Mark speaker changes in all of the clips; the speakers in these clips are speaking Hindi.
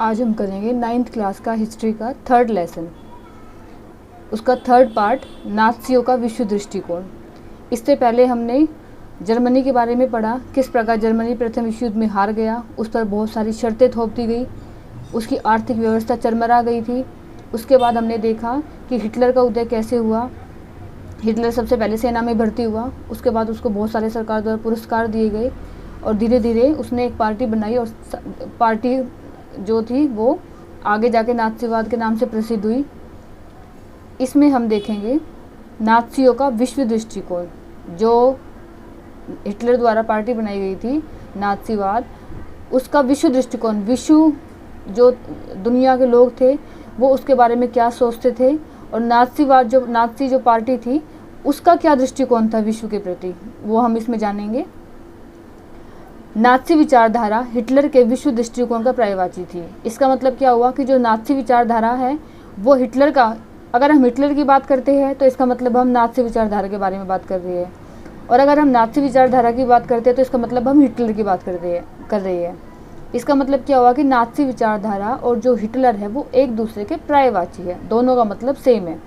Speaker 1: आज हम करेंगे 9th क्लास का हिस्ट्री का थर्ड लेसन, उसका थर्ड पार्ट नाज़ियों का विश्व दृष्टिकोण। इससे पहले हमने जर्मनी के बारे में पढ़ा, किस प्रकार जर्मनी प्रथम विश्व युद्ध में हार गया, उस पर बहुत सारी शर्तें थोप दी गई, उसकी आर्थिक व्यवस्था चरमरा गई थी। उसके बाद हमने देखा कि हिटलर का उदय कैसे हुआ। हिटलर सबसे पहले सेना में भर्ती हुआ, उसके बाद उसको बहुत सारे सरकार द्वारा पुरस्कार दिए गए और धीरे धीरे उसने एक पार्टी बनाई और पार्टी जो थी वो आगे जाके नाज़ीवाद के नाम से प्रसिद्ध हुई। इसमें हम देखेंगे नाज़ियों का विश्व दृष्टिकोण। जो हिटलर द्वारा पार्टी बनाई गई थी नाज़ीवाद, उसका विश्व दृष्टिकोण, विश्व जो दुनिया के लोग थे वो उसके बारे में क्या सोचते थे, और नाज़ीवाद जो नाज़ी जो पार्टी थी उसका क्या दृष्टिकोण था विश्व के प्रति, वो हम इसमें जानेंगे। नाज़ी विचारधारा हिटलर के विश्व दृष्टिकोण का पर्यायवाची थी। इसका मतलब क्या हुआ कि जो नाज़ी विचारधारा है वो हिटलर का, अगर हम हिटलर की बात करते हैं तो इसका मतलब हम नाज़ी विचारधारा के बारे में बात कर रहे हैं, और अगर हम नाज़ी विचारधारा की बात करते हैं तो इसका मतलब हम हिटलर की बात कर रहे हैं। इसका मतलब क्या हुआ कि नाज़ी विचारधारा और जो हिटलर है वो एक दूसरे के पर्यायवाची है, दोनों का मतलब सेम है।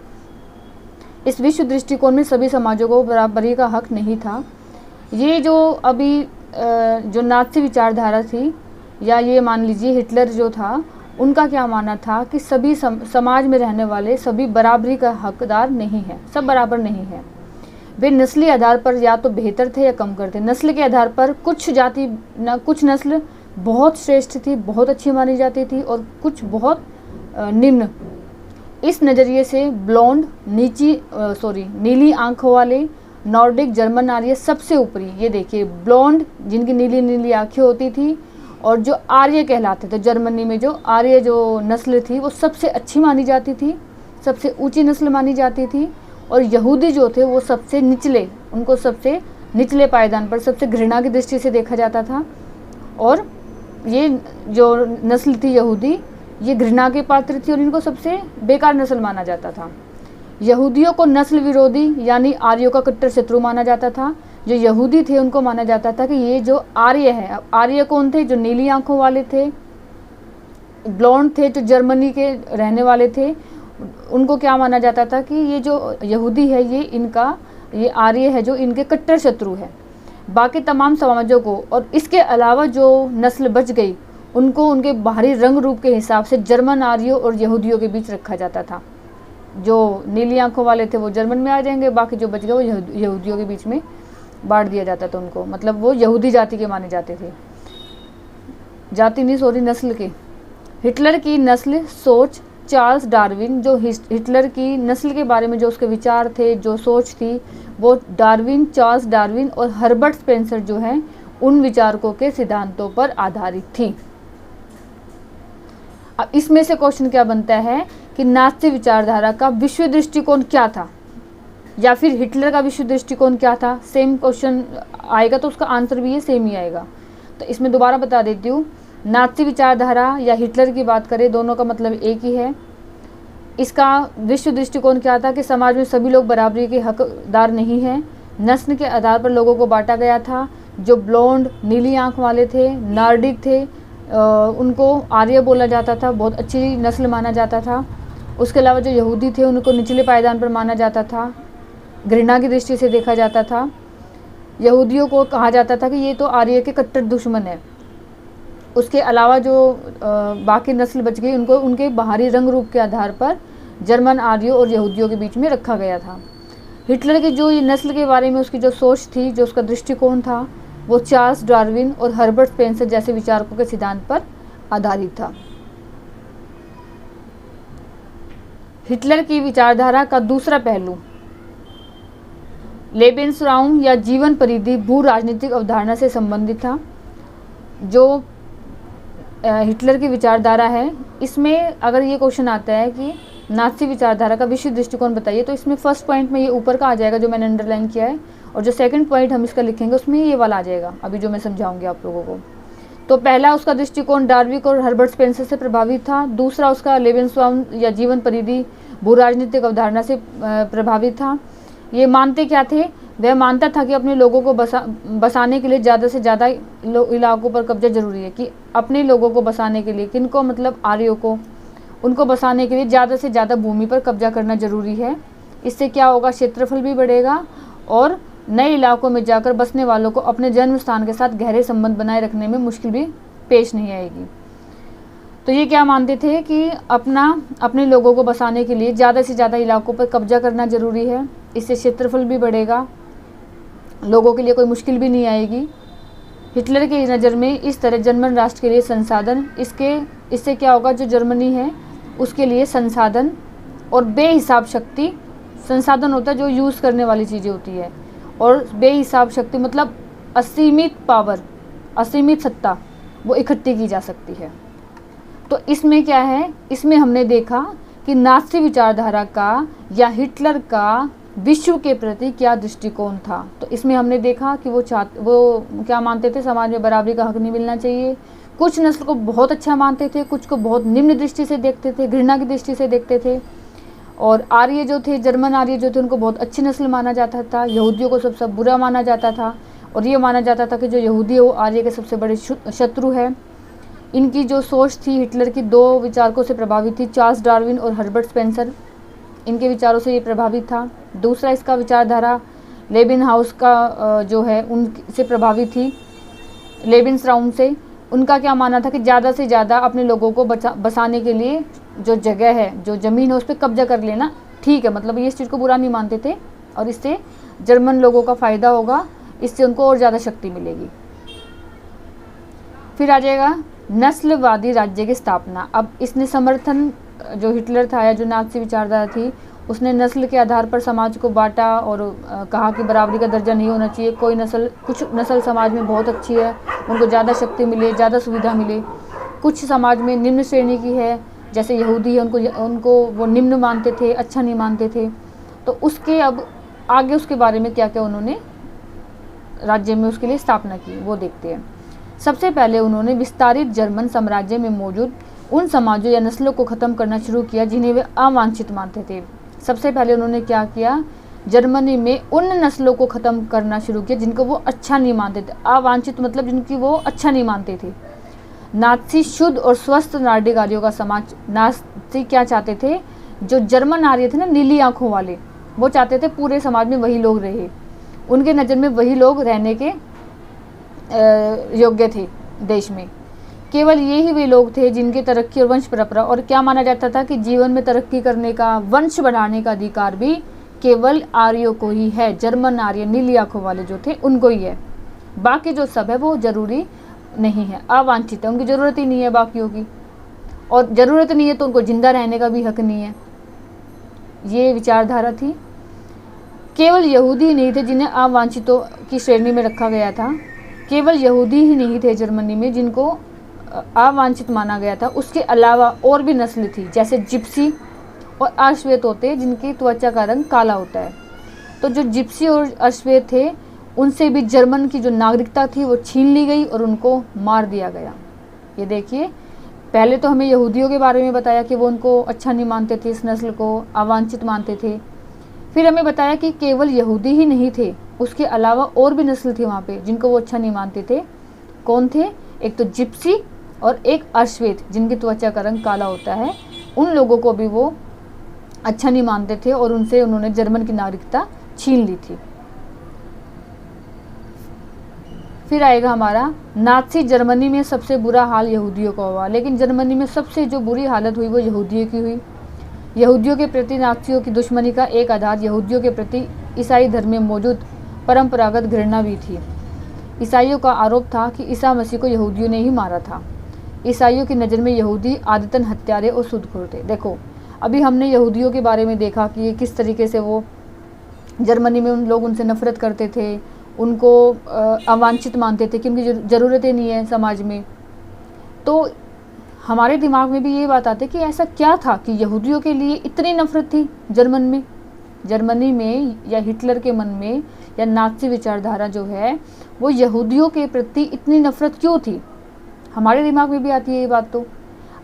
Speaker 1: इस विश्व दृष्टिकोण में सभी समाजों को बराबरी का हक नहीं था। ये जो अभी जो नाज़ी विचारधारा थी, या ये मान लीजिए हिटलर जो था, उनका क्या मानना था कि सभी समाज में रहने वाले सभी बराबरी का हकदार नहीं है, सब बराबर नहीं है। वे नस्ली आधार पर या तो बेहतर थे या कमतर थे। नस्ल के आधार पर कुछ जाति कुछ नस्ल बहुत श्रेष्ठ थी, बहुत अच्छी मानी जाती थी, और कुछ बहुत निम्न। इस नज़रिए से ब्लॉन्ड नीली आंखों वाले नॉर्डिक जर्मन आर्य सबसे ऊपरी, ये देखिए ब्लॉन्ड जिनकी नीली नीली आंखें होती थी, और जो आर्य कहलाते थे जर्मनी में, जो आर्य जो नस्ल थी वो सबसे अच्छी मानी जाती थी, सबसे ऊंची नस्ल मानी जाती थी। और यहूदी जो थे वो सबसे निचले, उनको सबसे निचले पायदान पर सबसे घृणा की दृष्टि से देखा जाता था, और ये जो नस्ल थी यहूदी, ये घृणा के पात्र थी और इनको सबसे बेकार नस्ल माना जाता था। यहूदियों को नस्ल विरोधी यानी आर्यों का कट्टर शत्रु माना जाता था। जो यहूदी थे उनको माना जाता था कि ये जो आर्य है, अब आर्य कौन थे? जो नीली आंखों वाले थे, ब्लॉन्ड थे, जो जर्मनी के रहने वाले थे, उनको क्या माना जाता था कि ये जो यहूदी है ये आर्य है जो इनके कट्टर शत्रु है। बाकी तमाम समाजों को, और इसके अलावा जो नस्ल बच गई उनको उनके बाहरी रंग रूप के हिसाब से जर्मन आर्यों और यहूदियों के बीच रखा जाता था। जो नीली आंखों वाले थे वो जर्मन में आ जाएंगे, बाकी जो बच गए वो यहूदियों के बीच में बांट दिया जाता था उनको, मतलब वो यहूदी जाति के माने जाते थे, नस्ल के। हिटलर की नस्ल सोच चार्ल्स डार्विन, जो हिटलर की नस्ल के बारे में जो उसके विचार थे, जो सोच थी, वो चार्ल्स डार्विन और हर्बर्ट स्पेंसर जो हैं उन विचारकों के सिद्धांतों पर आधारित थी। अब इसमें से क्वेश्चन क्या बनता है कि नाज़ी विचारधारा का विश्व दृष्टिकोण क्या था, या फिर हिटलर का विश्व दृष्टिकोण क्या था। सेम क्वेश्चन आएगा तो उसका आंसर भी ये सेम ही आएगा। तो इसमें दोबारा बता देती हूँ, नाज़ी विचारधारा या हिटलर की बात करें, दोनों का मतलब एक ही है। इसका विश्व दृष्टिकोण क्या था कि समाज में सभी लोग बराबरी के हकदार नहीं हैं। नस्ल के आधार पर लोगों को बांटा गया था। जो ब्लॉन्ड नीली आंख वाले थे, नॉर्डिक थे, उनको आर्य बोला जाता था, बहुत अच्छी नस्ल माना जाता था। उसके अलावा जो यहूदी थे उनको निचले पायदान पर माना जाता था, घृणा की दृष्टि से देखा जाता था। यहूदियों को कहा जाता था कि ये तो आर्य के कट्टर दुश्मन है। उसके अलावा जो बाकी नस्ल बच गई उनको उनके बाहरी रंग रूप के आधार पर जर्मन आर्यों और यहूदियों के बीच में रखा गया था। हिटलर की जो ये नस्ल के बारे में उसकी जो सोच थी, जो उसका दृष्टिकोण था, वो चार्ल्स डार्विन और हर्बर्ट स्पेंसर जैसे विचारकों के सिद्धांत पर आधारित था। हिटलर की विचारधारा का दूसरा पहलू लेबेंसराउम या जीवन परिधि भू राजनीतिक अवधारणा से संबंधित था। जो हिटलर की विचारधारा है, इसमें अगर ये क्वेश्चन आता है कि नाज़ी विचारधारा का विश्व दृष्टिकोण बताइए, तो इसमें फर्स्ट पॉइंट में ये ऊपर का आ जाएगा जो मैंने अंडरलाइन किया है, और जो सेकंड पॉइंट हम इसका लिखेंगे उसमें ये वाला आ जाएगा अभी जो मैं समझाऊंगी आप लोगों को। तो पहला उसका दृष्टिकोण डार्विन और हर्बर्ट स्पेंसर से प्रभावित था। दूसरा उसका लेबेंसराउम या जीवन परिधि भू राजनीतिक अवधारणा से प्रभावित था। ये मानते क्या थे वह मानता था कि अपने लोगों को बसाने के लिए ज़्यादा से ज़्यादा इलाकों पर कब्जा जरूरी है, कि अपने लोगों को बसाने के लिए, किनको, मतलब आर्यों को, उनको बसाने के लिए ज़्यादा से ज़्यादा भूमि पर कब्जा करना जरूरी है। इससे क्या होगा, क्षेत्रफल भी बढ़ेगा और नए इलाकों में जाकर बसने वालों को अपने जन्म स्थान के साथ गहरे संबंध बनाए रखने में मुश्किल भी पेश नहीं आएगी। तो ये क्या मानते थे कि अपने लोगों को बसाने के लिए ज़्यादा से ज़्यादा इलाकों पर कब्जा करना जरूरी है, इससे क्षेत्रफल भी बढ़ेगा, लोगों के लिए कोई मुश्किल भी नहीं आएगी। हिटलर की नज़र में इस तरह जर्मन राष्ट्र के लिए संसाधन, इससे क्या होगा, जो जर्मनी है उसके लिए संसाधन और बेहिसाब शक्ति, संसाधन होता है जो यूज़ करने वाली चीज़ें होती है, और बेहिसाब शक्ति मतलब असीमित पावर, असीमित सत्ता वो इकट्ठी की जा सकती है। तो इसमें क्या है, इसमें हमने देखा कि नाज़ी विचारधारा का या हिटलर का विश्व के प्रति क्या दृष्टिकोण था। तो इसमें हमने देखा कि वो क्या मानते थे, समाज में बराबरी का हक नहीं मिलना चाहिए। कुछ नस्ल को बहुत अच्छा मानते थे, कुछ को बहुत निम्न दृष्टि से देखते थे, घृणा की दृष्टि से देखते थे। और आर्य जो थे, जर्मन आर्य जो थे, उनको बहुत अच्छी नस्ल माना जाता था। यहूदियों को सबसे बुरा माना जाता था और ये माना जाता था कि जो यहूदी है वो आर्य के सबसे बड़े शत्रु है। इनकी जो सोच थी हिटलर की, दो विचारकों से प्रभावित थी, चार्ल्स डार्विन और हर्बर्ट स्पेंसर, इनके विचारों से ये प्रभावित था। दूसरा इसका विचारधारा लेबिनहाउस का जो है उनसे प्रभावित थी, लेबिनस्राउम से। उनका क्या मानना था कि ज़्यादा से ज़्यादा अपने लोगों को बसाने के लिए जो जगह है, जो ज़मीन है, उस पर कब्जा कर लेना ठीक है, मतलब ये इस चीज़ को बुरा नहीं मानते थे और इससे जर्मन लोगों का फ़ायदा होगा, इससे उनको और ज़्यादा शक्ति मिलेगी। फिर आ जाएगा नस्लवादी राज्य की स्थापना। अब इसने समर्थन, जो हिटलर था या जो नाज़ी विचारधारा थी, उसने नस्ल के आधार पर समाज को बांटा और कहा कि बराबरी का दर्जा नहीं होना चाहिए। कुछ नस्ल समाज में बहुत अच्छी है, उनको ज़्यादा शक्ति मिले, ज़्यादा सुविधा मिले। कुछ समाज में निम्न श्रेणी की है, जैसे यहूदी है, उनको वो निम्न मानते थे, अच्छा नहीं मानते थे। तो उसके अब आगे उसके बारे में क्या क्या उन्होंने राज्य में उसके लिए स्थापना की वो देखते हैं। सबसे पहले उन्होंने विस्तारित जर्मन साम्राज्य में मौजूद उन समाजों या नस्लों को ख़त्म करना शुरू किया जिन्हें वे अवांछित मानते थे। सबसे पहले उन्होंने क्या किया, जर्मनी में उन नस्लों को ख़त्म करना शुरू किया जिनको वो अच्छा नहीं मानते थे। अवांछित मतलब जिनकी वो अच्छा नहीं मानते थे। नाज़ी शुद्ध और स्वस्थ नागरिक आर्यों का समाज, नाज़ी क्या चाहते थे, जो जर्मन आर्य थे ना, नीली आँखों वाले, वो चाहते थे पूरे समाज में वही लोग रहे, उनके नज़र में वही लोग रहने के योग्य थे देश में। केवल ये ही वे लोग थे जिनके तरक्की और वंश परंपरा, और क्या माना जाता था कि जीवन में तरक्की करने का, वंश बढ़ाने का अधिकार भी केवल आर्यों को ही है। जर्मन आर्य नीली आंखों वाले जो थे उनको ही है, बाकी जो सब है वो जरूरी नहीं है, अवांछित है, उनकी ज़रूरत ही नहीं है बाकियों की, और ज़रूरत नहीं है तो उनको जिंदा रहने का भी हक नहीं है। ये विचारधारा थी। केवल यहूदी ही नहीं थे जिन्हें अवांछितों की श्रेणी में रखा गया था। केवल यहूदी ही नहीं थे जर्मनी में जिनको अवांछित माना गया था, उसके अलावा और भी नस्ल थी, जैसे जिप्सी और अश्वेत होते हैं जिनकी त्वचा का रंग काला होता है। तो जो जिप्सी और अश्वेत थे उनसे भी जर्मन की जो नागरिकता थी वो छीन ली गई और उनको मार दिया गया। ये देखिए, पहले तो हमें यहूदियों के बारे में बताया कि वो उनको अच्छा नहीं मानते थे, इस नस्ल को अवांछित मानते थे। फिर हमें बताया कि केवल यहूदी ही नहीं थे, उसके अलावा और भी नस्ल थी वहाँ पे जिनको वो अच्छा नहीं मानते थे। कौन थे? एक तो जिप्सी और एक अश्वेत जिनकी त्वचा का रंग काला होता है। उन लोगों को भी वो अच्छा नहीं मानते थे और उनसे उन्होंने जर्मन की नागरिकता छीन ली थी। फिर आएगा हमारा नाज़ी जर्मनी में सबसे बुरा हाल यहूदियों का हुआ, लेकिन जर्मनी में सबसे जो बुरी हालत हुई वो यहूदियों की हुई। यहूदियों के प्रति नाज़ियों की दुश्मनी का एक आधार यहूदियों के प्रति ईसाई धर्म में मौजूद परंपरागत घृणा भी थी। ईसाइयों का आरोप था कि ईसा मसीह को यहूदियों ने ही मारा था। ईसाइयों की नज़र में यहूदी आदतन हत्यारे और सूदखोर थे। देखो, अभी हमने यहूदियों के बारे में देखा कि किस तरीके से वो जर्मनी में उन लोग उनसे नफरत करते थे, उनको अवांछित मानते थे कि उनकी ज़रूरतें नहीं है समाज में। तो हमारे दिमाग में भी ये बात आती है कि ऐसा क्या था कि यहूदियों के लिए इतनी नफरत थी जर्मनी में या हिटलर के मन में या नाज़ी विचारधारा जो है वो यहूदियों के प्रति इतनी नफरत क्यों थी? हमारे दिमाग में भी आती है ये बात। तो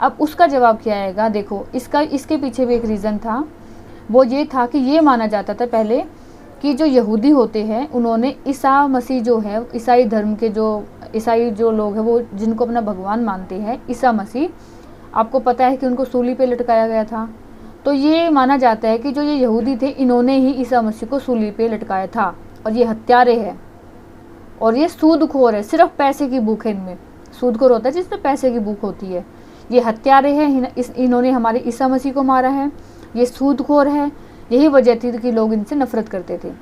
Speaker 1: अब उसका जवाब क्या आएगा? देखो, इसके पीछे भी एक रीज़न था। वो ये था कि ये माना जाता था पहले कि जो यहूदी होते हैं उन्होंने ईसा मसीह जो है, ईसाई धर्म के जो ईसाई जो लोग हैं वो जिनको अपना भगवान मानते हैं ईसा मसीह, आपको पता है कि उनको सूली पे लटकाया गया था। तो ये माना जाता है कि जो ये यहूदी थे इन्होंने ही ईसा मसीह को सूली पे लटकाया था, और ये हत्यारे हैं और ये सूदखोर है, सिर्फ पैसे की भूख है इनमें। सूदखोर होता है जिसमें पैसे की भूख होती है। ये हत्यारे हैं, इन्होंने हमारे ईसा मसीह को मारा है, ये सूदखोर है। यही वजह थी कि लोग इनसे नफरत करते थे।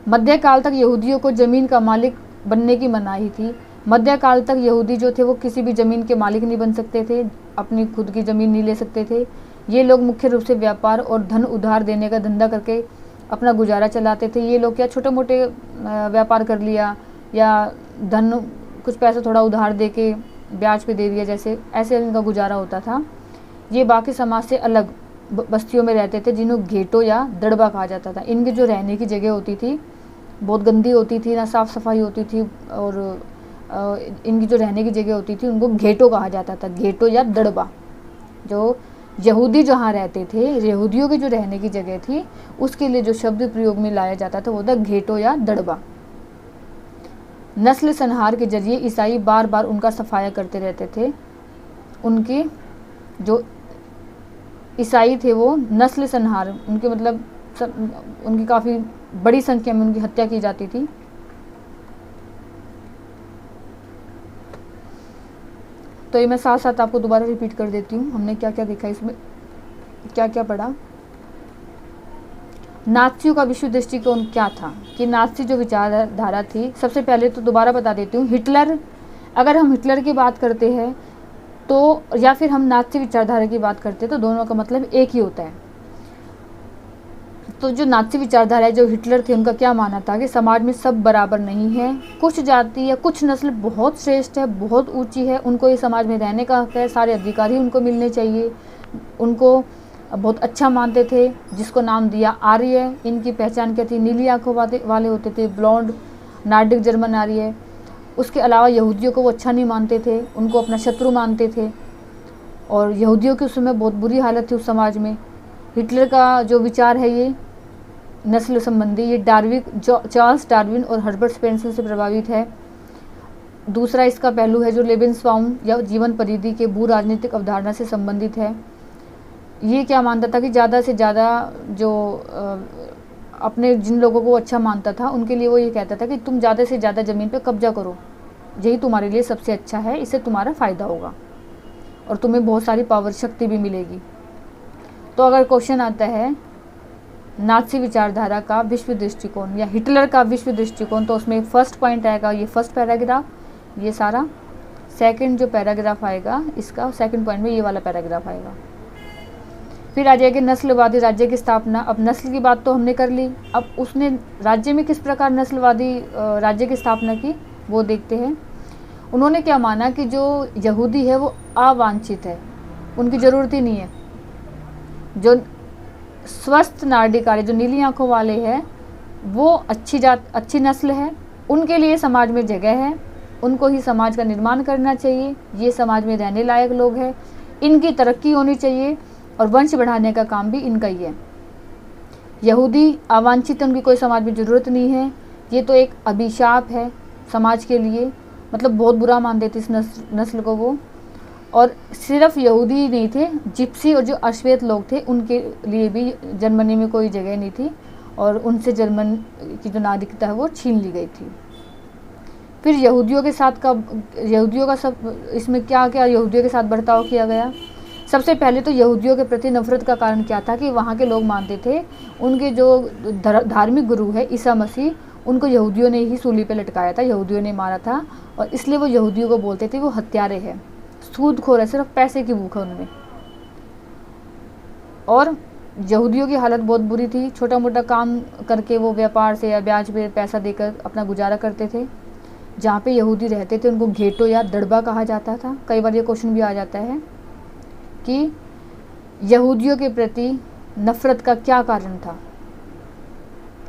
Speaker 1: मध्यकाल तक यहूदियों को ज़मीन का मालिक बनने की मनाही थी। मध्यकाल तक यहूदी जो थे वो किसी भी ज़मीन के मालिक नहीं बन सकते थे, अपनी खुद की ज़मीन नहीं ले सकते थे। ये लोग मुख्य रूप से व्यापार और धन उधार देने का धंधा करके अपना गुजारा चलाते थे। ये लोग क्या छोटे मोटे व्यापार कर लिया या धन कुछ पैसा थोड़ा उधार दे के ब्याज पे दे दिया, जैसे ऐसे इनका गुजारा होता था। ये बाकी समाज से अलग बस्तियों में रहते थे जिन्हें घेटो या दड़बा कहा जाता था। इनकी जो रहने की जगह होती थी बहुत गंदी होती थी, ना साफ़ सफाई होती थी, और इनकी जो रहने की जगह होती थी उनको घेटो कहा जाता था, घेटो या दड़बा। जो यहूदी जहाँ रहते थे, यहूदियों की जो रहने की जगह थी उसके लिए जो शब्द प्रयोग में लाया जाता था वो था घेटो या दड़बा। नस्ल संहार के जरिए ईसाई बार बार उनका सफाया करते रहते थे। उनके जो ईसाई थे वो नस्ल संहार, उनके मतलब उनकी काफ़ी बड़ी संख्या में उनकी हत्या की जाती थी। तो ये मैं साथ साथ आपको दोबारा रिपीट कर देती हूँ, हमने क्या क्या देखा, इसमें क्या क्या पढ़ा। नाज़ियों का विश्व दृष्टिकोण क्या था, कि नाज़ी जो विचारधारा थी, सबसे पहले तो दोबारा बता देती हूँ, हिटलर, अगर हम हिटलर की बात करते हैं तो या फिर हम नाज़ी विचारधारा की बात करते हैं तो दोनों का मतलब एक ही होता है। तो जो नाज़ी विचारधारा है, जो हिटलर थे, उनका क्या मानना था कि समाज में सब बराबर नहीं है, कुछ जाति या कुछ नस्ल बहुत श्रेष्ठ है, बहुत ऊंची है, उनको ये समाज में रहने का हक है, सारे अधिकार ही उनको मिलने चाहिए। उनको बहुत अच्छा मानते थे, जिसको नाम दिया आर्य। इनकी पहचान क्या थी, नीली आंखों वाले होते थे, ब्लॉन्ड, नार्डिक जर्मन आर्य। उसके अलावा यहूदियों को वो अच्छा नहीं मानते थे, उनको अपना शत्रु मानते थे, और यहूदियों की उस समय बहुत बुरी हालत थी उस समाज में। हिटलर का जो विचार है ये नस्ल संबंधी, ये चार्ल्स डार्विन और हर्बर्ट स्पेंसर से प्रभावित है। दूसरा इसका पहलू है जो लेबेनस्बाउम या जीवन परिधि के भू राजनीतिक अवधारणा से संबंधित है। ये क्या मानता था कि ज़्यादा से ज़्यादा जो अपने जिन लोगों को अच्छा मानता था उनके लिए वो ये कहता था कि तुम ज़्यादा से ज़्यादा ज़मीन पे कब्जा करो, यही तुम्हारे लिए सबसे अच्छा है, इससे तुम्हारा फ़ायदा होगा और तुम्हें बहुत सारी पावर शक्ति भी मिलेगी। तो अगर क्वेश्चन आता है नाज़ी विचारधारा का विश्व दृष्टिकोण या हिटलर का विश्व दृष्टिकोण, तो उसमें फर्स्ट पॉइंट आएगा ये फर्स्ट पैराग्राफ, ये सारा। सेकंड जो पैराग्राफ आएगा इसका सेकंड पॉइंट में ये वाला पैराग्राफ आएगा। फिर आ जाएगी नस्लवादी राज्य की स्थापना। अब नस्ल की बात तो हमने कर ली, अब उसने राज्य में किस प्रकार नस्लवादी राज्य की स्थापना की वो देखते हैं। उन्होंने क्या माना कि जो यहूदी है वो अवांछित है, उनकी ज़रूरत ही नहीं है। जो स्वस्थ नार्डिक आर्य, जो नीली आंखों वाले हैं, वो अच्छी नस्ल है, उनके लिए समाज में जगह है, उनको ही समाज का निर्माण करना चाहिए, ये समाज में रहने लायक लोग हैं, इनकी तरक्की होनी चाहिए और वंश बढ़ाने का काम भी इनका ही है। यहूदी अवांछित, उनकी कोई समाज में ज़रूरत नहीं है, ये तो एक अभिशाप है समाज के लिए, मतलब बहुत बुरा मानते थे इस नस्ल को वो। और सिर्फ यहूदी नहीं थे, जिप्सी और जो अश्वेत लोग थे उनके लिए भी जर्मनी में कोई जगह नहीं थी और उनसे जर्मन की जो नागरिकता है वो छीन ली गई थी। फिर यहूदियों का सब इसमें क्या क्या यहूदियों के साथ बर्ताव किया गया। सबसे पहले तो यहूदियों के प्रति नफरत का कारण क्या था कि वहाँ के लोग मानते थे उनके जो धार्मिक गुरु है ईसा मसीह, उनको यहूदियों ने ही सूली पे लटकाया था, यहूदियों ने मारा था, और इसलिए वो यहूदियों को बोलते थे वो हत्यारे हैं, सूदखोर है, सिर्फ पैसे की भूख है उनमें। और यहूदियों की हालत बहुत बुरी थी, छोटा मोटा काम करके वो व्यापार से या ब्याज पे पैसा देकर अपना गुजारा करते थे। जहाँ पे यहूदी रहते थे उनको घेटो या दड़बा कहा जाता था। कई बार ये क्वेश्चन भी आ जाता है कि यहूदियों के प्रति नफ़रत का क्या कारण था,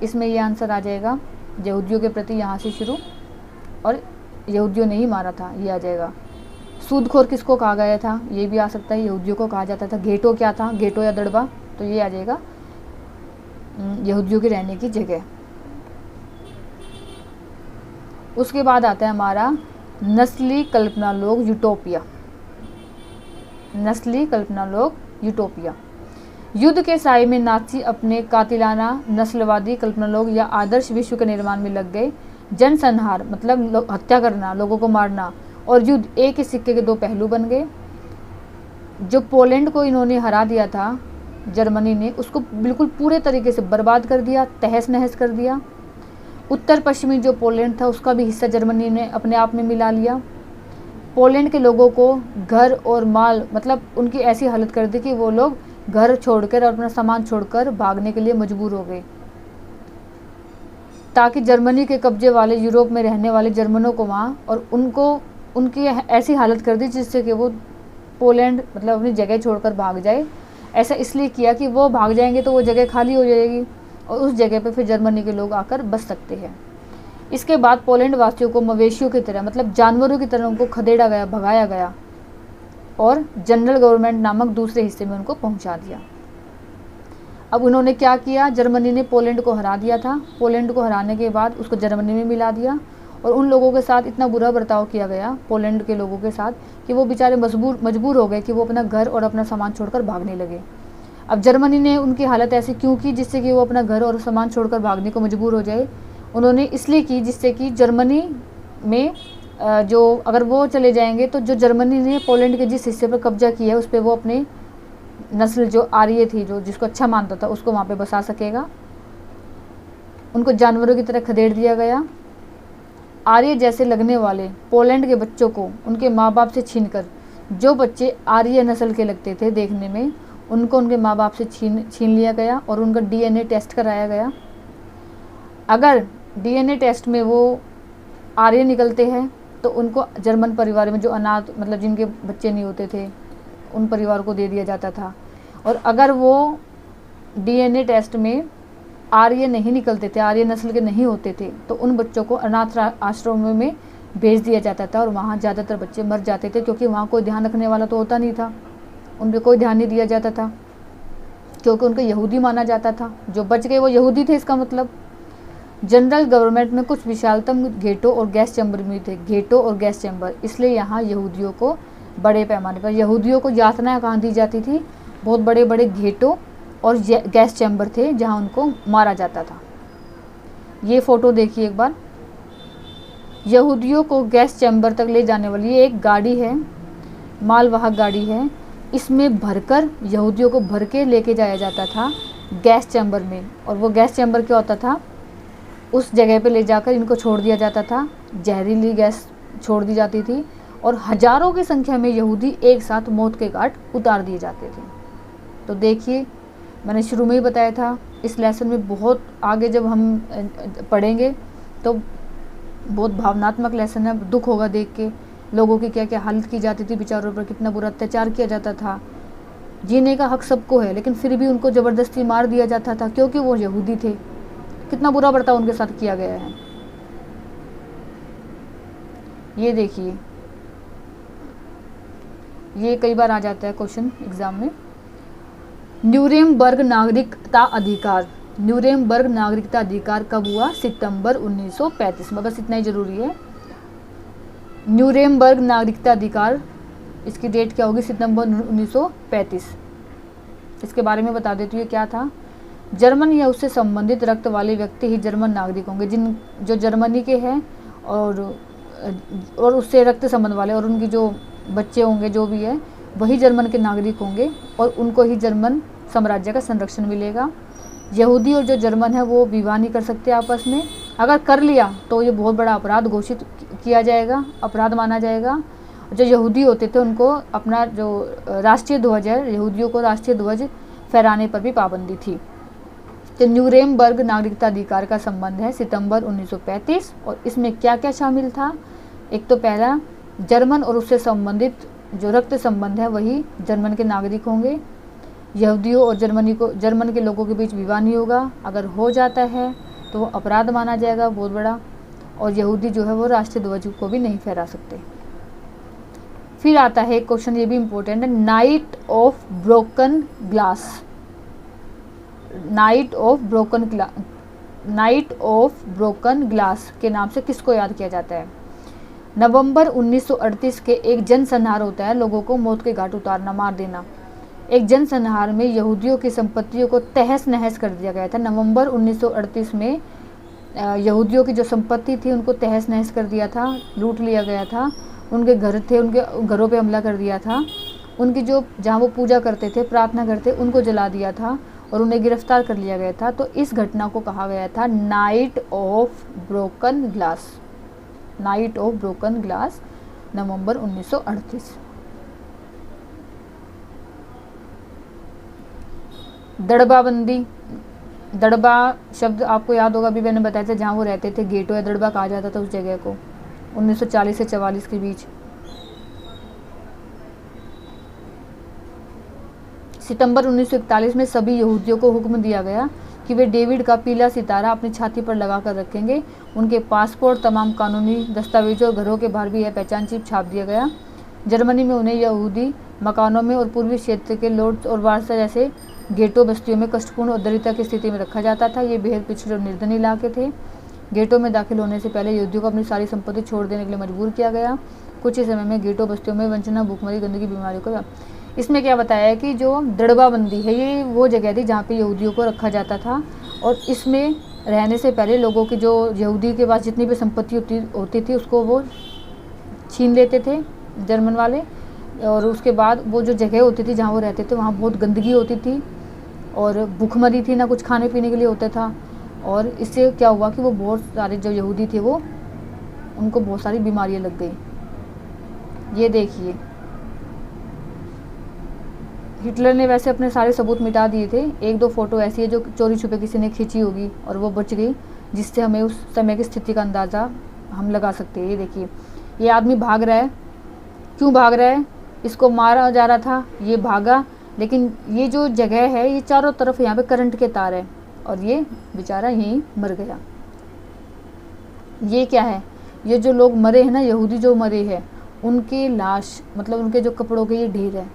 Speaker 1: इसमें ये आंसर आ जाएगा यहूदियों के प्रति, यहाँ से शुरू, और यहूदियों ने ही मारा था, ये आ जाएगा। सूदखोर किसको कहा गया था, ये भी आ सकता है, यहूदियों को कहा जाता था। घेटो क्या था, घेटो या दड़बा, तो ये आ जाएगा। यहूदियों के रहने की जगह। उसके बाद आता है हमारा नस्ली कल्पना लोग यूटोपिया। नस्ली कल्पना लोग यूटोपिया। युद्ध के साय में नाज़ी अपने कातिलाना नस्लवादी कल्पना लोग या आदर्श विश्व के निर्माण में लग गए। जनसंहार मतलब हत्या करना, लोगों को मारना, और युद्ध एक ही सिक्के के दो पहलू बन गए। जो पोलैंड को इन्होंने हरा दिया था जर्मनी ने, उसको बिल्कुल पूरे तरीके से बर्बाद कर दिया, तहस नहस कर दिया। उत्तर पश्चिमी जो पोलैंड था उसका भी हिस्सा जर्मनी ने अपने आप में मिला लिया। पोलैंड के लोगों को घर और माल मतलब उनकी ऐसी हालत कर दी कि वो लोग घर छोड़कर और अपना सामान छोड़कर भागने के लिए मजबूर हो गए, ताकि जर्मनी के कब्जे वाले यूरोप में रहने वाले जर्मनों को वहाँ और उनको उनकी ऐसी हालत कर दी जिससे कि वो पोलैंड मतलब अपनी जगह छोड़कर भाग जाए। ऐसा इसलिए किया कि वो भाग जाएंगे तो वो जगह खाली हो जाएगी और उस जगह पे फिर जर्मनी के लोग आकर बस सकते हैं। इसके बाद पोलैंड वासियों को मवेशियों की तरह मतलब जानवरों की तरह उनको खदेड़ा गया, भगाया गया और जनरल गवर्नमेंट नामक दूसरे हिस्से में उनको पहुंचा दिया। अब उन्होंने क्या किया, जर्मनी ने पोलैंड को हरा दिया था। पोलैंड को हराने के बाद उसको जर्मनी में मिला दिया और उन लोगों के साथ इतना बुरा बर्ताव किया गया पोलैंड के लोगों के साथ कि वो बेचारे मजबूर हो गए कि वो अपना घर और अपना सामान छोड़कर भागने लगे। अब जर्मनी ने उनकी हालत ऐसी क्यों की जिससे कि वो अपना घर और सामान छोड़कर भागने को मजबूर हो जाए। उन्होंने इसलिए की जिससे कि जर्मनी में जो अगर वो चले जाएंगे तो जो जर्मनी ने पोलैंड के जिस हिस्से पर कब्जा किया है उस पर वो अपने नस्ल जो आर्य थी जो जिसको अच्छा मानता था उसको वहाँ पे बसा सकेगा। उनको जानवरों की तरह खदेड़ दिया गया। आर्य जैसे लगने वाले पोलैंड के बच्चों को उनके माँ बाप से छीनकर, जो बच्चे आर्य नस्ल के लगते थे देखने में, उनको उनके माँ बाप से छीन लिया गया और उनका DNA टेस्ट कराया गया। अगर DNA टेस्ट में वो आर्य निकलते हैं तो उनको जर्मन परिवार में जो अनाथ मतलब जिनके बच्चे नहीं होते थे उन परिवार को दे दिया जाता था। और अगर वो DNA टेस्ट में आर्य नहीं निकलते थे, आर्य नस्ल के नहीं होते थे, तो उन बच्चों को अनाथ आश्रमों में भेज दिया जाता था और वहाँ ज़्यादातर बच्चे मर जाते थे क्योंकि वहाँ कोई ध्यान रखने वाला तो होता नहीं था, उन पर कोई ध्यान नहीं दिया जाता था क्योंकि उनको यहूदी माना जाता था। जो बच गए वो यहूदी थे। इसका मतलब जनरल गवर्नमेंट में कुछ विशालतम गेटो और गैस चैम्बर भी थे, गेटो और गैस चैम्बर। इसलिए यहाँ यहूदियों को बड़े पैमाने पर यहूदियों को यातनाएं कहाँ दी जाती थी, बहुत बड़े बड़े गेटो और गैस चैम्बर थे जहाँ उनको मारा जाता था। ये फ़ोटो देखिए एक बार। यहूदियों को गैस चैम्बर तक ले जाने वाली ये एक गाड़ी है, मालवाहक गाड़ी है। इसमें भरकर यहूदियों को भर के लेके जाया जाता था गैस चैम्बर में। और वो गैस चैम्बर क्या होता था, उस जगह पे ले जाकर इनको छोड़ दिया जाता था, जहरीली गैस छोड़ दी जाती थी और हज़ारों की संख्या में यहूदी एक साथ मौत के घाट उतार दिए जाते थे। तो देखिए, मैंने शुरू में ही बताया था, इस लेसन में बहुत आगे जब हम पढ़ेंगे तो बहुत भावनात्मक लेसन है। दुख होगा देख के लोगों की क्या क्या हालत की जाती थी, बेचारों पर कितना बुरा अत्याचार किया जाता था। जीने का हक सबको है लेकिन फिर भी उनको ज़बरदस्ती मार दिया जाता था क्योंकि वो यहूदी थे। कितना बुरा बर्ताव उनके साथ किया गया है। ये देखिए, ये कई बार आ जाता है क्वेश्चन एग्जाम में। न्यूरेमबर्ग नागरिकता अधिकार। न्यूरेमबर्ग नागरिकता अधिकार कब हुआ? सितंबर 1935 में। बस इतना ही जरूरी है। न्यूरेमबर्ग नागरिकता अधिकार, इसकी डेट क्या होगी? सितंबर 1935। इसके बारे में बता देती हूँ क्या था। जर्मन या उससे संबंधित रक्त वाले व्यक्ति ही जर्मन नागरिक होंगे। जो जर्मनी के हैं और उससे रक्त संबंध वाले और उनकी जो बच्चे होंगे जो भी है वही जर्मन के नागरिक होंगे और उनको ही जर्मन साम्राज्य का संरक्षण मिलेगा। यहूदी और जो जर्मन है वो विवाह नहीं कर सकते आपस में। अगर कर लिया तो ये बहुत बड़ा अपराध घोषित किया जाएगा, अपराध माना जाएगा। जो यहूदी होते थे उनको अपना जो राष्ट्रीय ध्वज है, यहूदियों को राष्ट्रीय ध्वज फहराने पर भी पाबंदी थी। तो न्यूरेमबर्ग नागरिकता अधिकार का संबंध है सितंबर 1935 और इसमें क्या क्या शामिल था? एक तो पहला, जर्मन और उससे संबंधित जो रक्त संबंध है वही जर्मन के नागरिक होंगे। यहूदियों और जर्मन के लोगों के बीच विवाह नहीं होगा। अगर हो जाता है तो वो अपराध माना जाएगा बहुत बड़ा। और यहूदी जो है वो राष्ट्रीय ध्वज को भी नहीं फहरा सकते। फिर आता है क्वेश्चन, ये भी इम्पोर्टेंट है, night of broken glass. Night of broken glass के नाम से किसको याद किया जाता है? नवंबर 1938 के एक जनसंहार होता है, लोगों को मौत के घाट उतारना, मार देना। एक जनसंहार में यहूदियों की संपत्तियों को तहस नहस कर दिया गया था। नवंबर 1938 में यहूदियों की जो संपत्ति थी उनको तहस नहस कर दिया था, लूट लिया गया था। उनके घर थे, उनके घरों पे हमला कर दिया था। उनकी जो जहाँ वो पूजा करते थे, प्रार्थना करते, उनको जला दिया था और उन्हें गिरफ्तार कर लिया गया था। तो इस घटना को कहा गया था night of broken glass. Night of broken glass, नवंबर 1938। दड़बाबंदी, दड़बा शब्द आपको याद होगा, अभी मैंने बताया था, जहाँ वो रहते थे गेटो या दड़बा कहा जाता था उस जगह को, 1940 से 44 के बीच। सितंबर 1941 में सभी यहूदियों को हुक्म दिया गया कि वे डेविड का पीला सितारा अपनी छाती पर लगा कर रखेंगे। उनके पासपोर्ट, तमाम कानूनी दस्तावेजों और घरों के बाहर भी यह पहचान चिप छाप दिया गया। जर्मनी में उन्हें यहूदी मकानों में और पूर्वी क्षेत्र के लोड्स और वारसा जैसे गेटो बस्तियों में कष्टपूर्ण और दरिद्रता की स्थिति में रखा जाता था। ये बेहद पिछड़े और निर्धन इलाके थे। गेटो में दाखिल होने से पहले यहूदियों को अपनी सारी संपत्ति छोड़ देने के लिए मजबूर किया गया। कुछ ही समय में गेटो बस्तियों में वंचना, भूखमरी, गंदगी, बीमारियों का। इसमें क्या बताया है कि जो दड़बाबंदी है ये वो जगह थी जहाँ पे यहूदियों को रखा जाता था, और इसमें रहने से पहले लोगों की जो यहूदी के पास जितनी भी संपत्ति होती थी उसको वो छीन लेते थे जर्मन वाले। और उसके बाद वो जो जगह होती थी जहाँ वो रहते थे वहाँ बहुत गंदगी होती थी और भूखमरी थी, ना कुछ खाने पीने के लिए होता था। और इससे क्या हुआ कि वो बहुत सारे जो यहूदी थे वो उनको बहुत सारी बीमारियां लग गई। ये देखिए, हिटलर ने वैसे अपने सारे सबूत मिटा दिए थे। एक दो फोटो ऐसी है जो चोरी छुपे किसी ने खींची होगी और वो बच गई, जिससे हमें उस समय की स्थिति का अंदाज़ा हम लगा सकते हैं। ये देखिए, ये आदमी भाग रहा है। क्यों भाग रहा है? इसको मारा जा रहा था, ये भागा, लेकिन ये जो जगह है ये चारों तरफ यहाँ पे करंट के तार है और ये बेचारा यहीं मर गया। ये क्या है? ये जो लोग मरे हैं ना, यहूदी जो मरे हैं, उनके लाश, मतलब उनके जो कपड़ों के ये ढेर है।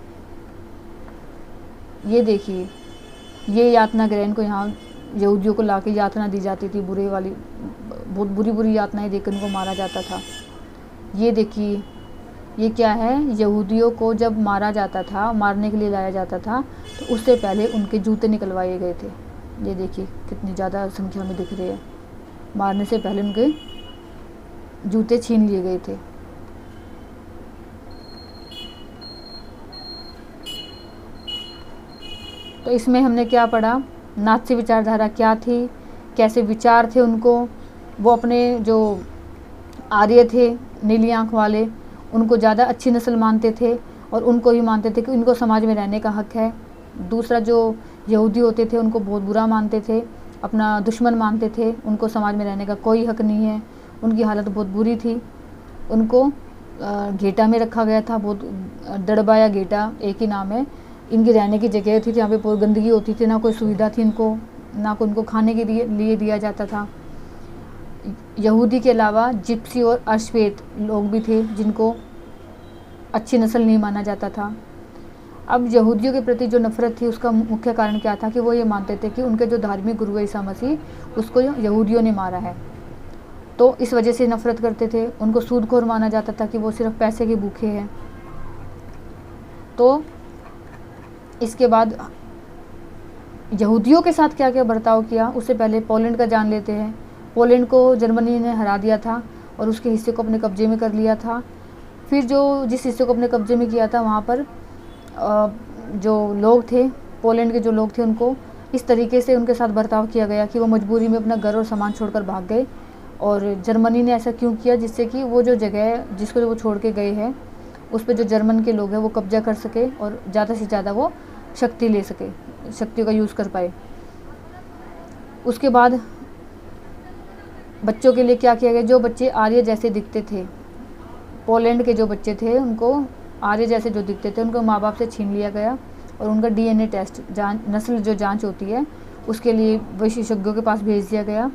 Speaker 1: ये देखिए, ये यातना गृह, इनको यहाँ यहूदियों को लाके यातना दी जाती थी, बुरे वाली, बहुत बुरी बुरी यातनाएं देकर इनको मारा जाता था। ये देखिए, ये क्या है? यहूदियों को जब मारा जाता था, मारने के लिए लाया जाता था, तो उससे पहले उनके जूते निकलवाए गए थे। ये देखिए कितनी ज़्यादा संख्या में दिख रहे हैं। मारने से पहले उनके जूते छीन लिए गए थे। तो इसमें हमने क्या पढ़ा? नात्सी विचारधारा क्या थी, कैसे विचार थे उनको, वो अपने जो आर्य थे, नीली आँख वाले, उनको ज़्यादा अच्छी नस्ल मानते थे और उनको ही मानते थे कि इनको समाज में रहने का हक है। दूसरा जो यहूदी होते थे उनको बहुत बुरा मानते थे, अपना दुश्मन मानते थे, उनको समाज में रहने का कोई हक नहीं है, उनकी हालत बहुत बुरी थी। उनको घेटा में रखा गया था, बहुत दड़बा या घेटा एक ही नाम है। इनकी रहने की जगह थी जहाँ पे बहुत गंदगी होती थी, ना कोई सुविधा थी इनको, ना कोई इनको खाने के लिए दिया जाता था। यहूदी के अलावा जिप्सी और अश्वेत लोग भी थे जिनको अच्छी नस्ल नहीं माना जाता था। अब यहूदियों के प्रति जो नफरत थी उसका मुख्य कारण क्या था कि वो ये मानते थे कि उनके जो धार्मिक गुरु ईसा मसीह, उसको यहूदियों ने मारा है, तो इस वजह से नफरत करते थे। उनको सूदखोर माना जाता था कि वो सिर्फ पैसे के भूखे हैं। तो इसके बाद यहूदियों के साथ क्या क्या बर्ताव किया, उससे पहले पोलैंड का जान लेते हैं। पोलैंड को जर्मनी ने हरा दिया था और उसके हिस्से को अपने कब्जे में कर लिया था। फिर जो जिस हिस्से को अपने कब्जे में किया था वहाँ पर जो लोग थे, पोलैंड के जो लोग थे, उनको इस तरीके से उनके साथ बर्ताव किया गया कि वो मजबूरी में अपना घर और सामान छोड़कर भाग गए। और जर्मनी ने ऐसा क्यों किया? जिससे कि वो जो जगह जिसको वो छोड़ के गए हैं उस पर जो जर्मन के लोग हैं वो कब्जा कर सके और ज़्यादा से ज़्यादा वो शक्ति ले सके, शक्ति का यूज़ कर पाए। उसके बाद बच्चों के लिए क्या किया गया? जो बच्चे आर्य जैसे दिखते थे, पोलैंड के जो बच्चे थे उनको आर्य जैसे जो दिखते थे उनको माँ बाप से छीन लिया गया और उनका डीएनए टेस्ट, नस्ल जो जांच होती है उसके लिए विशेषज्ञों के पास भेज दिया गया।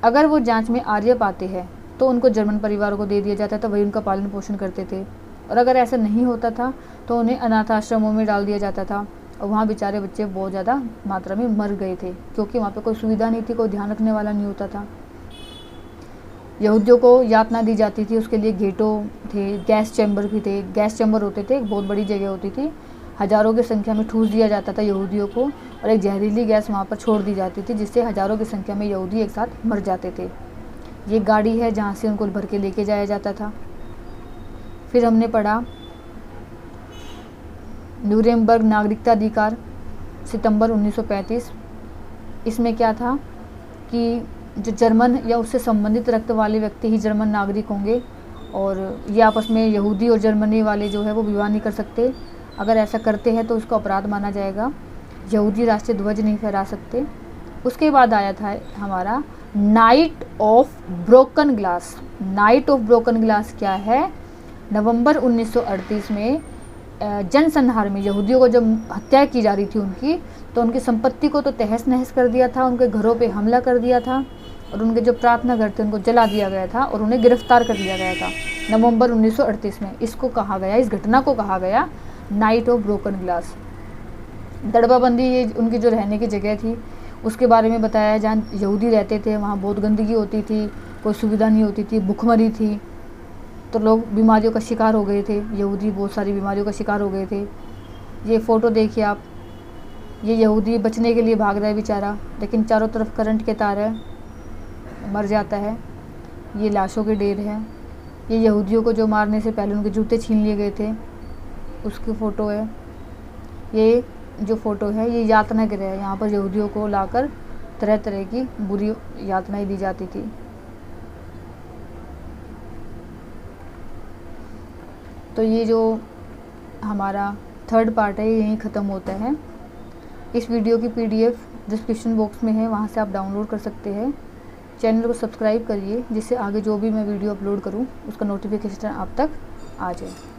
Speaker 1: अगर वो जांच में आर्य पाते हैं तो उनको जर्मन परिवारों को दे दिया जाता था, वही उनका पालन पोषण करते थे। और अगर ऐसा नहीं होता था तो उन्हें अनाथ आश्रमों में डाल दिया जाता था। और वहाँ बेचारे बच्चे बहुत ज़्यादा मात्रा में मर गए थे, क्योंकि वहाँ पे कोई सुविधा नहीं थी, कोई ध्यान रखने वाला नहीं होता था। यहूदियों को यातना दी जाती थी, उसके लिए गेटों थे, गैस चैम्बर भी थे। गैस चैम्बर होते थे, एक बहुत बड़ी जगह होती थी, हज़ारों की संख्या में ठूस दिया जाता था यहूदियों को, और एक जहरीली गैस वहाँ पर छोड़ दी जाती थी, जिससे हज़ारों की संख्या में यहूदी एक साथ मर जाते थे। ये गाड़ी है जहाँ से उनको भर के लेके जाया जाता था। फिर हमने पढ़ा न्यूरेमबर्ग नागरिकता अधिकार, सितंबर 1935। इसमें क्या था कि जो जर्मन या उससे संबंधित रक्त वाले व्यक्ति ही जर्मन नागरिक होंगे, और ये आपस में यहूदी और जर्मनी वाले जो है वो विवाह नहीं कर सकते। अगर ऐसा करते हैं तो उसको अपराध माना जाएगा। यहूदी राष्ट्रीय ध्वज नहीं फहरा सकते। उसके बाद आया था हमारा night of broken glass. Night of broken glass क्या है? नवंबर 1938 में जनसंहार में यहूदियों को जब हत्या की जा रही थी उनकी, तो उनकी संपत्ति को तो तहस नहस कर दिया था, उनके घरों पे हमला कर दिया था, और उनके जो प्रार्थना घर थे उनको जला दिया गया था, और उन्हें गिरफ्तार कर लिया गया था नवंबर 1938 में। इसको कहा गया, इस घटना को कहा गया नाइट ऑफ ब्रोकन ग्लास। दड़बाबंदी, ये उनकी जो रहने की जगह थी उसके बारे में बताया। जहाँ यहूदी रहते थे वहाँ बहुत गंदगी होती थी, कोई सुविधा नहीं होती थी, भुखमरी थी, तो लोग बीमारियों का शिकार हो गए थे। यहूदी बहुत सारी बीमारियों का शिकार हो गए थे। ये फ़ोटो देखिए आप, ये यहूदी बचने के लिए भाग रहा है बेचारा, लेकिन चारों तरफ करंट के तार है, मर जाता है। ये लाशों के ढेर हैं। ये यहूदियों को जो मारने से पहले उनके जूते छीन लिए गए थे, उसकी फ़ोटो है। ये जो फ़ोटो है ये यातना गृह है, यहाँ पर यहूदियों को लाकर तरह तरह की बुरी यातनाएं दी जाती थी। तो ये जो हमारा थर्ड पार्ट है ये यहीं ख़त्म होता है। इस वीडियो की PDF डिस्क्रिप्शन बॉक्स में है, वहाँ से आप डाउनलोड कर सकते हैं। चैनल को सब्सक्राइब करिए, जिससे आगे जो भी मैं वीडियो अपलोड करूँ उसका नोटिफिकेशन आप तक आ जाए।